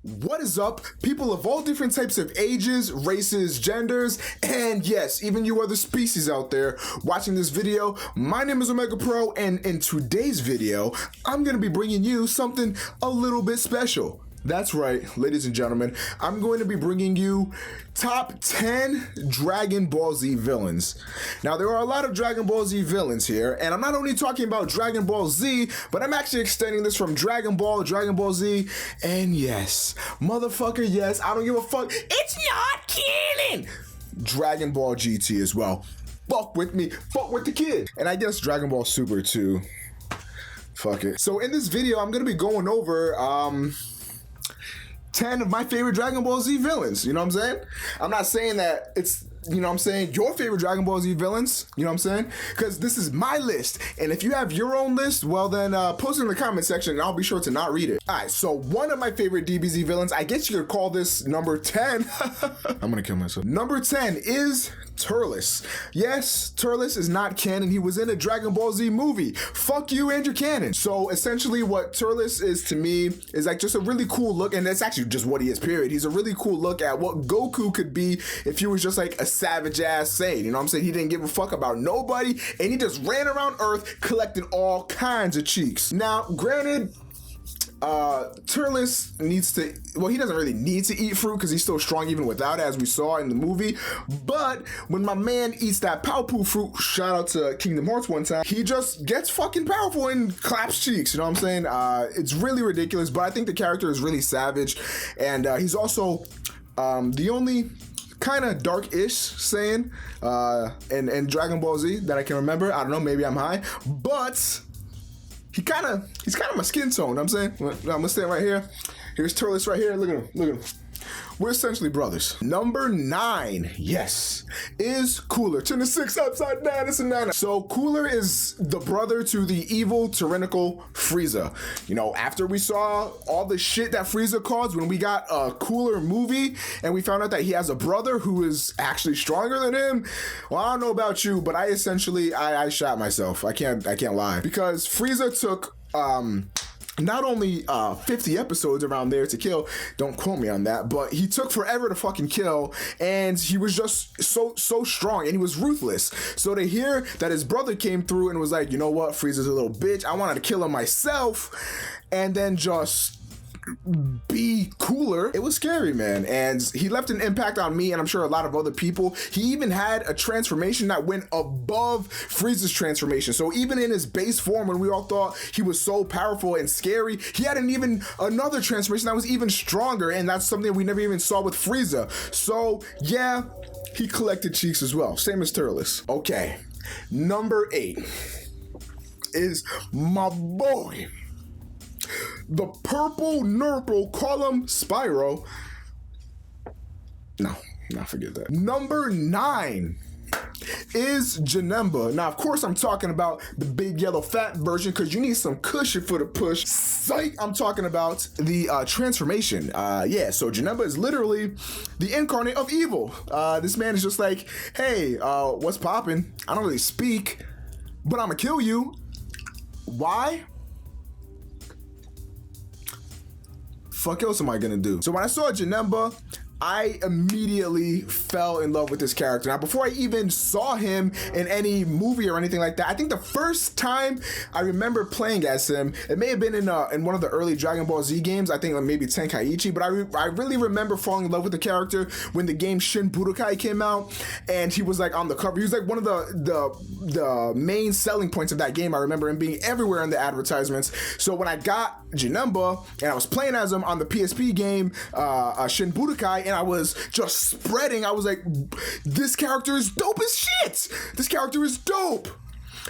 What is up, people of all different types of ages, races, genders, and yes, even you other species out there watching this video? My name is Omega Pro, and in today's video, I'm going to be bringing you something a little bit special. That's right, ladies and gentlemen, I'm going to be bringing you top 10 Dragon Ball Z villains. Now, there are a lot of Dragon Ball Z villains here, and I'm not only talking about Dragon Ball Z, but I'm actually extending this from Dragon Ball, Dragon Ball Z, and yes, motherfucker, yes, I don't give a fuck, it's not canon! Dragon Ball GT as well. Fuck with me, fuck with the kid. And I guess Dragon Ball Super too. Fuck it. So in this video, I'm gonna be going over, 10 of my favorite Dragon Ball Z villains, you know what I'm saying? I'm not saying that it's, you know what I'm saying, your favorite Dragon Ball Z villains, you know what I'm saying? Because this is my list, and if you have your own list, well then post it in the comment section and I'll be sure to not read it. Alright, so one of my favorite DBZ villains, I guess you could call this number 10. I'm gonna kill myself. Number 10 is Turles. Yes, Turles is not canon. He was in a Dragon Ball Z movie. Fuck you and your canon. So essentially what Turles is to me is like just a really cool look, and that's actually just what he is, period. He's a really cool look at what Goku could be if he was just like a savage ass Saiyan. You know what I'm saying? He didn't give a fuck about nobody, and he just ran around Earth collecting all kinds of cheeks. Now, granted, Turles needs to, well, he doesn't really need to eat fruit because he's still strong even without it, as we saw in the movie. But when my man eats that Paopu fruit, shout out to Kingdom Hearts one time, he just gets fucking powerful and claps cheeks, you know what I'm saying? It's really ridiculous, but I think the character is really savage, and he's also the only kind of dark-ish Saiyan in Dragon Ball Z that I can remember. I don't know, maybe I'm high, but he's kind of my skin tone, you know what I'm saying? I'm gonna stand right here. Here's Turles right here. Look at him. Look at him. We're essentially brothers. Number 9, yes, is Cooler. Turn the 6 upside down. It's a 9. So Cooler is the brother to the evil, tyrannical Frieza. You know, after we saw all the shit that Frieza caused when we got a Cooler movie, and we found out that he has a brother who is actually stronger than him. Well, I don't know about you, but I essentially I shot myself. I can't lie, because Frieza took not only 50 episodes around there to kill, don't quote me on that, but he took forever to fucking kill, and he was just so strong, and he was ruthless. So to hear that his brother came through and was like, you know what, Frieza's a little bitch, I wanted to kill him myself, and then just be Cooler, it was scary, man. And he left an impact on me, and I'm sure a lot of other people. He even had a transformation that went above Frieza's transformation. So even in his base form, when we all thought he was so powerful and scary, he had another transformation that was even stronger, and that's something we never even saw with Frieza. So yeah, he collected cheeks as well, same as Turles. Okay, number 8 is my boy, the purple nurple, call him Spyro. No, forget that. Number 9 is Janemba. Now, of course, I'm talking about the big yellow fat version because you need some cushion for the push. Psych! I'm talking about the transformation. Yeah, so Janemba is literally the incarnate of evil. This man is just like, hey, what's poppin'? I don't really speak, but I'ma kill you. Why? Fuck else am I gonna do? So when I saw Janemba, I immediately fell in love with this character. Now, before I even saw him in any movie or anything like that, I think the first time I remember playing as him, it may have been in one of the early Dragon Ball Z games, I think like maybe Tenkaichi, but I really remember falling in love with the character when the game Shin Budokai came out, and he was like on the cover. He was like one of the main selling points of that game. I remember him being everywhere in the advertisements. So when I got Janemba and I was playing as him on the PSP game, Shin Budokai, and I was just spreading, I was like, this character is dope as shit. This character is dope.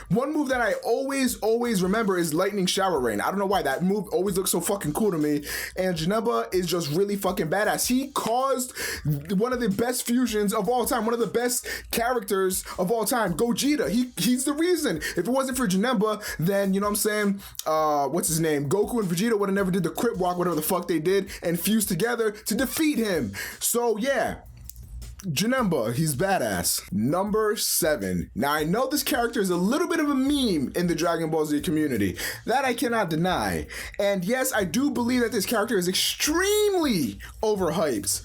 One move that I always remember is Lightning Shower Rain. I don't know why, that move always looks so fucking cool to me. And Janemba is just really fucking badass. He caused one of the best fusions of all time, one of the best characters of all time, Gogeta. He's the reason. If it wasn't for Janemba, then, you know what I'm saying, what's his name? Goku and Vegeta would have never did the Crip Walk, whatever the fuck they did, and fused together to defeat him. So yeah, Janemba, he's badass. Number 7. Now, I know this character is a little bit of a meme in the Dragon Ball Z community. That I cannot deny. And yes, I do believe that this character is extremely overhyped.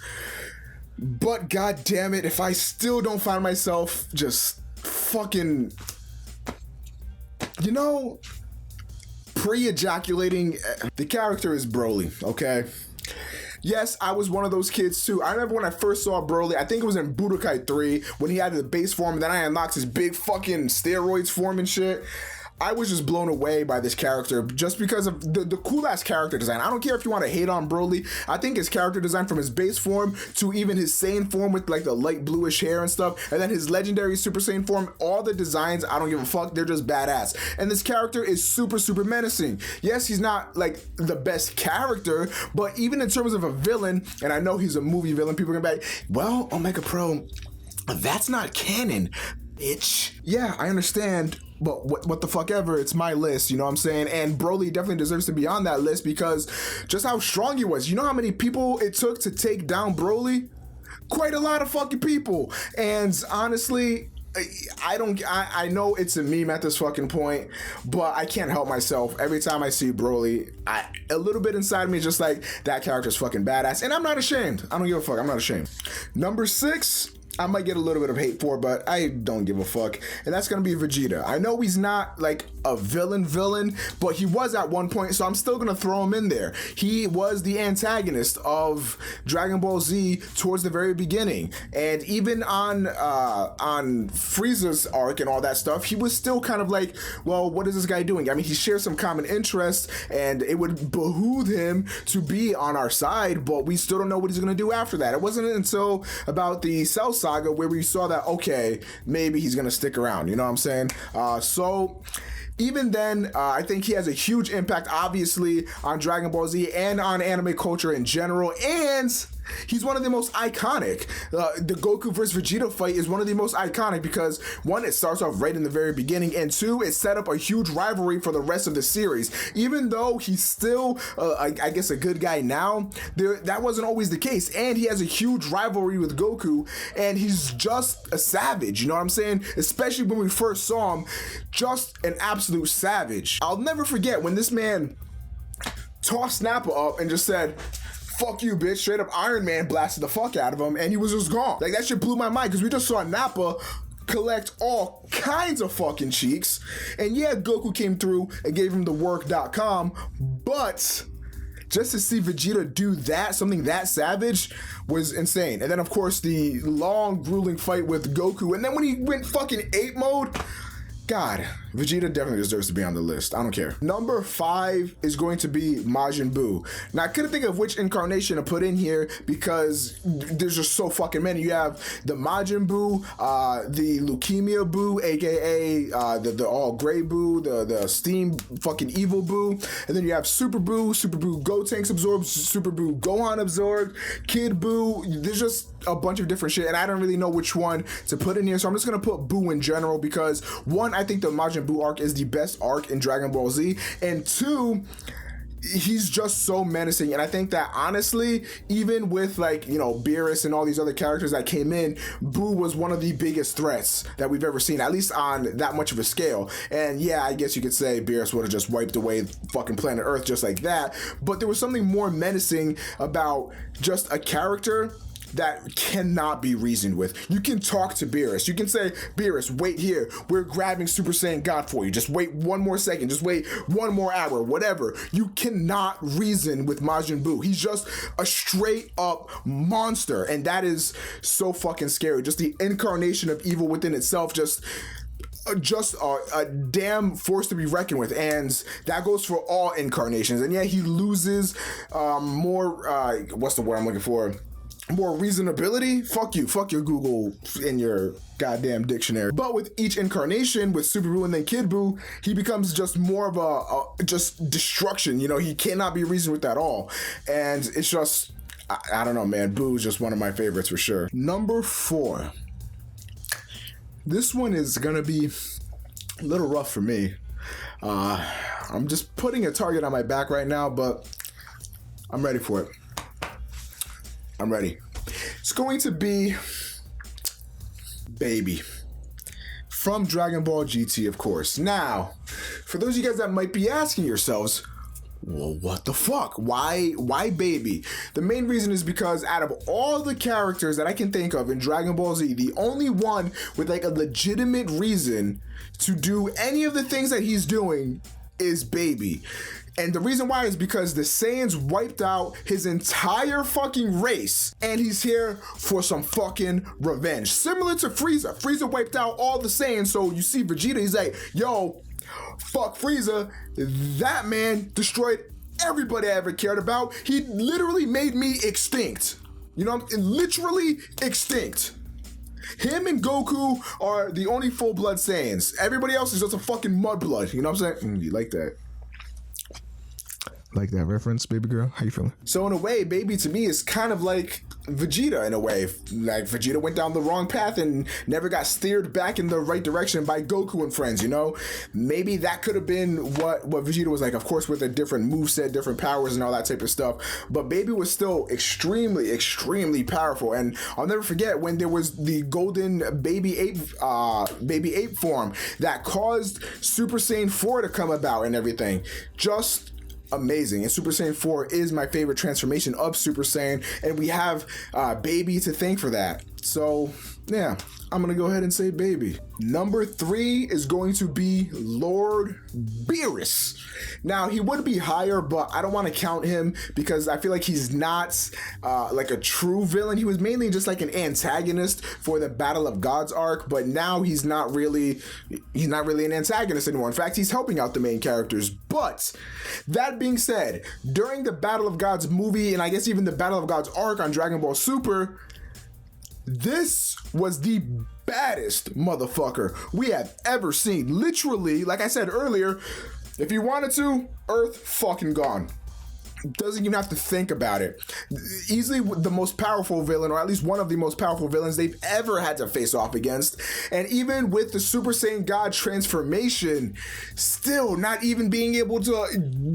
But god damn it, if I still don't find myself just fucking, you know, pre-ejaculating, the character is Broly, okay? Yes, I was one of those kids too. I remember when I first saw Broly, I think it was in Budokai 3, when he had the base form, and then I unlocked his big fucking steroids form and shit. I was just blown away by this character just because of the cool-ass character design. I don't care if you want to hate on Broly. I think his character design from his base form to even his Saiyan form with like the light bluish hair and stuff, and then his legendary Super Saiyan form, all the designs, I don't give a fuck. They're just badass. And this character is super, super menacing. Yes, he's not like the best character, but even in terms of a villain, and I know he's a movie villain, people are gonna be like, well, Omega Pro, that's not canon, bitch. Yeah, I understand. But what the fuck ever, it's my list, you know what I'm saying? And Broly definitely deserves to be on that list because just how strong he was. You know how many people it took to take down Broly? Quite a lot of fucking people. And honestly, I know it's a meme at this fucking point, but I can't help myself. Every time I see Broly, a little bit inside me is just like, that character's fucking badass. And I'm not ashamed. I don't give a fuck. I'm not ashamed. Number 6. I might get a little bit of hate for, but I don't give a fuck. And that's gonna be Vegeta. I know he's not like a villain, but he was at one point, so I'm still gonna throw him in there. He was the antagonist of Dragon Ball Z towards the very beginning. And even on Frieza's arc and all that stuff, he was still kind of like, well, what is this guy doing? I mean, he shares some common interests, and it would behoove him to be on our side, but we still don't know what he's gonna do after that. It wasn't until about the Cell Saga where we saw that, okay, maybe he's gonna stick around, you know what I'm saying? So even then, I think he has a huge impact, obviously, on Dragon Ball Z and on anime culture in general, and he's one of the most iconic. The Goku versus Vegeta fight is one of the most iconic because, one, it starts off right in the very beginning, and two, it set up a huge rivalry for the rest of the series. Even though he's still, I guess, a good guy now, that wasn't always the case, and he has a huge rivalry with Goku, and he's just a savage, you know what I'm saying? Especially when we first saw him, just an absolute savage. I'll never forget when this man tossed Nappa up and just said, fuck you, bitch. Straight up Iron Man blasted the fuck out of him, and he was just gone. Like, that shit blew my mind, because we just saw Nappa collect all kinds of fucking cheeks. And yeah, Goku came through and gave him the work.com, but just to see Vegeta do that, something that savage, was insane. And then, of course, the long, grueling fight with Goku. And then when he went fucking ape mode, God, Vegeta definitely deserves to be on the list. I don't care. Number 5 is going to be Majin Buu. Now, I couldn't think of which incarnation to put in here because there's just so fucking many. You have the Majin Buu, the Leukemia Buu, aka the all gray Buu, the steam fucking evil Buu, and then you have Super Buu Gotenks absorbed, Super Buu Gohan absorbed, Kid Buu. There's just a bunch of different shit, and I don't really know which one to put in here, so I'm just gonna put Buu in general because, one, I think the Majin Buu arc is the best arc in Dragon Ball Z, and two, he's just so menacing. And I think that, honestly, even with, like, you know, Beerus and all these other characters that came in, Buu was one of the biggest threats that we've ever seen, at least on that much of a scale. And yeah, I guess you could say Beerus would have just wiped away fucking planet Earth just like that, but there was something more menacing about just a character that cannot be reasoned with. You can talk to Beerus. You can say, Beerus, wait here. We're grabbing Super Saiyan God for you. Just wait one more second. Just wait one more hour. Whatever. You cannot reason with Majin Buu. He's just a straight up monster. And that is so fucking scary. Just the incarnation of evil within itself. Just a damn force to be reckoned with, and that goes for all incarnations. And yeah, he loses more, what's the word I'm looking for? More reasonability? Fuck you. Fuck your Google in your goddamn dictionary. But with each incarnation, with Super Buu and then Kid Buu, he becomes just more of a just destruction. You know, he cannot be reasoned with at all. And it's just, I don't know, man. Buu is just one of my favorites for sure. Number 4. This one is gonna be a little rough for me. I'm just putting a target on my back right now, but I'm ready for it. I'm ready. It's going to be Baby. From Dragon Ball GT, of course. Now, for those of you guys that might be asking yourselves, well, what the fuck? Why Baby? The main reason is because out of all the characters that I can think of in Dragon Ball Z, the only one with like a legitimate reason to do any of the things that he's doing is Baby. And the reason why is because the Saiyans wiped out his entire fucking race, and he's here for some fucking revenge. Similar to Frieza. Frieza wiped out all the Saiyans, so you see Vegeta, he's like, yo, fuck Frieza. That man destroyed everybody I ever cared about. He literally made me extinct. You know, literally extinct. Him and Goku are the only full-blood Saiyans. Everybody else is just a fucking mudblood. You know what I'm saying? You like that? Like that reference, baby girl? How you feeling? So in a way, Baby to me is kind of like Vegeta in a way. Like Vegeta went down the wrong path and never got steered back in the right direction by Goku and friends, you know? Maybe that could have been what Vegeta was like, of course, with a different moveset, different powers and all that type of stuff. But Baby was still extremely, extremely powerful. And I'll never forget when there was the golden Baby Ape form that caused Super Saiyan 4 to come about and everything. Just amazing. And Super Saiyan 4 is my favorite transformation of Super Saiyan, and we have Baby to thank for that. So yeah, I'm gonna go ahead and say Baby. Number 3 is going to be Lord Beerus. Now, he would be higher, but I don't want to count him because I feel like he's not like a true villain. He was mainly just like an antagonist for the Battle of Gods arc, but now he's not really an antagonist anymore. In fact, he's helping out the main characters. But that being said, during the Battle of Gods movie, and I guess even the Battle of Gods arc on Dragon Ball Super, this was the baddest motherfucker we have ever seen. Literally, like I said earlier, if you wanted to, Earth fucking gone. Doesn't even have to think about it. Easily the most powerful villain, or at least one of the most powerful villains they've ever had to face off against. And even with the Super Saiyan God transformation, still not even being able to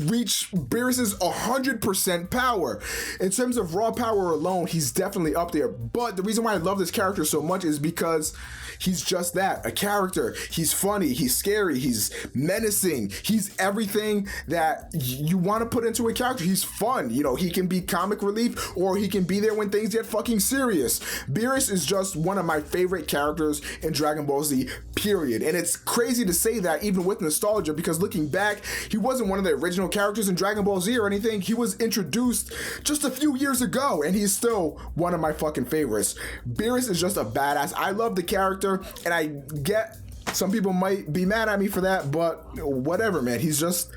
reach Beerus's 100% power. In terms of raw power alone, he's definitely up there. But the reason why I love this character so much is because he's just that, a character. He's funny, he's scary, he's menacing, he's everything that you want to put into a character. He's fun, you know, he can be comic relief or he can be there when things get fucking serious. Beerus is just one of my favorite characters in Dragon Ball Z, period. And it's crazy to say that even with nostalgia, because looking back, he wasn't one of the original characters in Dragon Ball Z or anything. He was introduced just a few years ago, and he's still one of my fucking favorites. Beerus is just a badass. I love the character, and I get some people might be mad at me for that, but whatever, man. He's just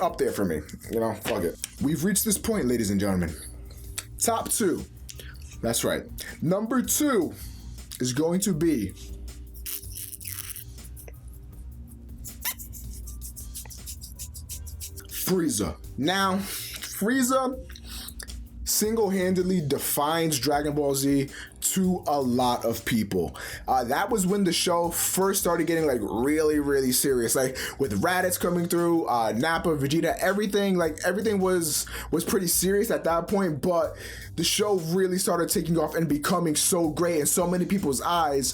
up there for me. You know, fuck it. We've reached this point, ladies and gentlemen. Top 2. That's right. Number 2 is going to be Frieza. Now, Frieza single-handedly defines Dragon Ball Z to a lot of people. That was when the show first started getting like really, really serious. Like with Raditz coming through, Nappa, Vegeta, everything was pretty serious at that point. But the show really started taking off and becoming so great in so many people's eyes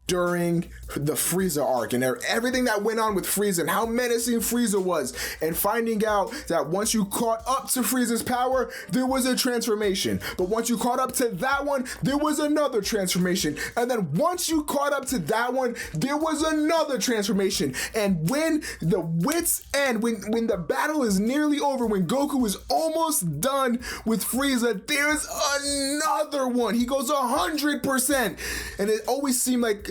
during the Frieza arc and everything that went on with Frieza and how menacing Frieza was, and finding out that once you caught up to Frieza's power, there was a transformation. But once you caught up to that one, there was another transformation. And then once you caught up to that one, there was another transformation. And when the wits end, when the battle is nearly over, when Goku is almost done with Frieza, there's another one. He goes 100%. And it always seemed like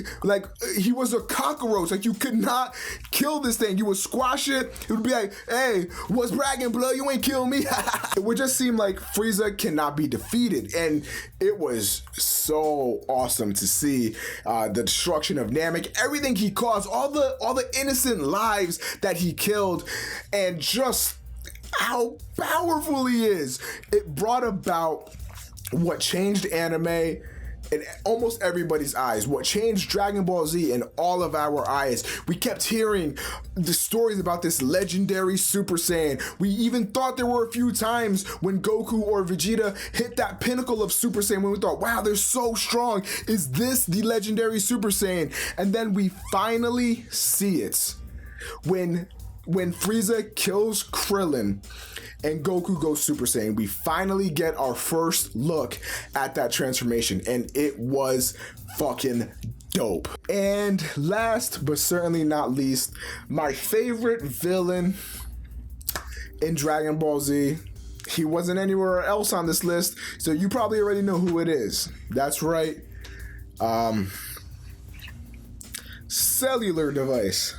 he was a cockroach. Like you could not kill this thing. You would squash it. It would be like, hey, what's bragging, blood? You ain't kill me. It would just seem like Frieza cannot be defeated. And it was so awesome to see the destruction of Namek, everything he caused, all the innocent lives that he killed, and just how powerful he is. It brought about what changed anime in almost everybody's eyes. What changed Dragon Ball Z in all of our eyes. We kept hearing the stories about this legendary Super Saiyan. We even thought there were a few times when Goku or Vegeta hit that pinnacle of Super Saiyan when we thought, wow, they're so strong. Is this the legendary Super Saiyan? And then we finally see it. When Frieza kills Krillin and Goku goes Super Saiyan, we finally get our first look at that transformation, and it was fucking dope. And last but certainly not least, my favorite villain in Dragon Ball Z. He wasn't anywhere else on this list, so you probably already know who it is. That's right. Cellular device.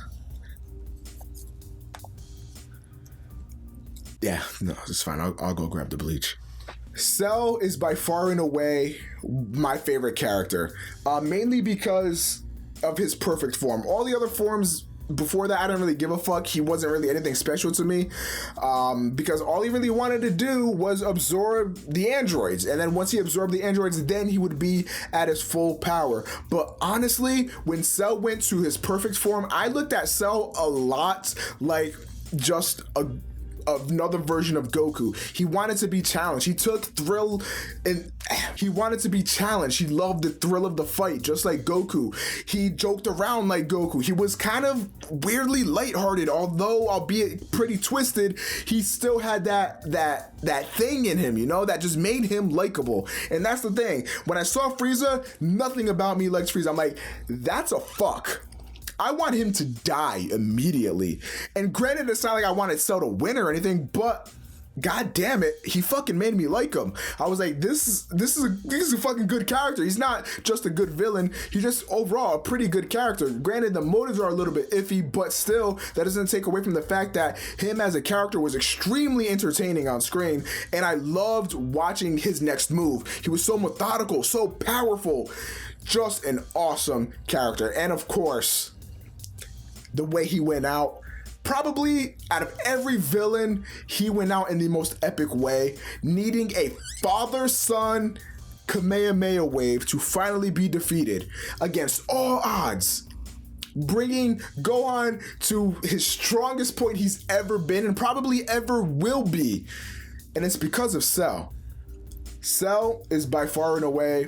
Yeah, no, it's fine. I'll go grab the bleach. Cell is by far and away my favorite character, mainly because of his perfect form. All the other forms before that, I didn't really give a fuck. He wasn't really anything special to me, because all he really wanted to do was absorb the androids. And then once he absorbed the androids, then he would be at his full power. But honestly, when Cell went to his perfect form, I looked at Cell a lot like just another version of Goku. He wanted to be challenged. He took thrill and he wanted to be challenged. He loved the thrill of the fight, just like Goku. He joked around like Goku. He was kind of weirdly lighthearted, although albeit pretty twisted. He still had that thing in him, you know, that just made him likable. And that's the thing. When I saw Frieza, nothing about me likes Frieza. I'm like, that's a fuck. I want him to die immediately. And granted, it's not like I wanted Cell to win or anything, but god damn it, he fucking made me like him. I was like, this is a fucking good character. He's not just a good villain, he's just overall a pretty good character. Granted, the motives are a little bit iffy, but still, that doesn't take away from the fact that him as a character was extremely entertaining on screen, and I loved watching his next move. He was so methodical, so powerful, just an awesome character. And of course, the way he went out, probably out of every villain, he went out in the most epic way, needing a father-son Kamehameha wave to finally be defeated against all odds, bringing Gohan to his strongest point he's ever been and probably ever will be. And it's because of Cell. Cell is by far and away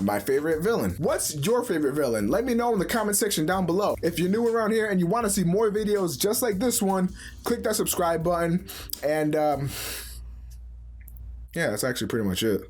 my favorite villain. What's your favorite villain? Let me know in the comment section down below. If you're new around here and you want to see more videos just like this one, click that subscribe button. And yeah, that's actually pretty much it.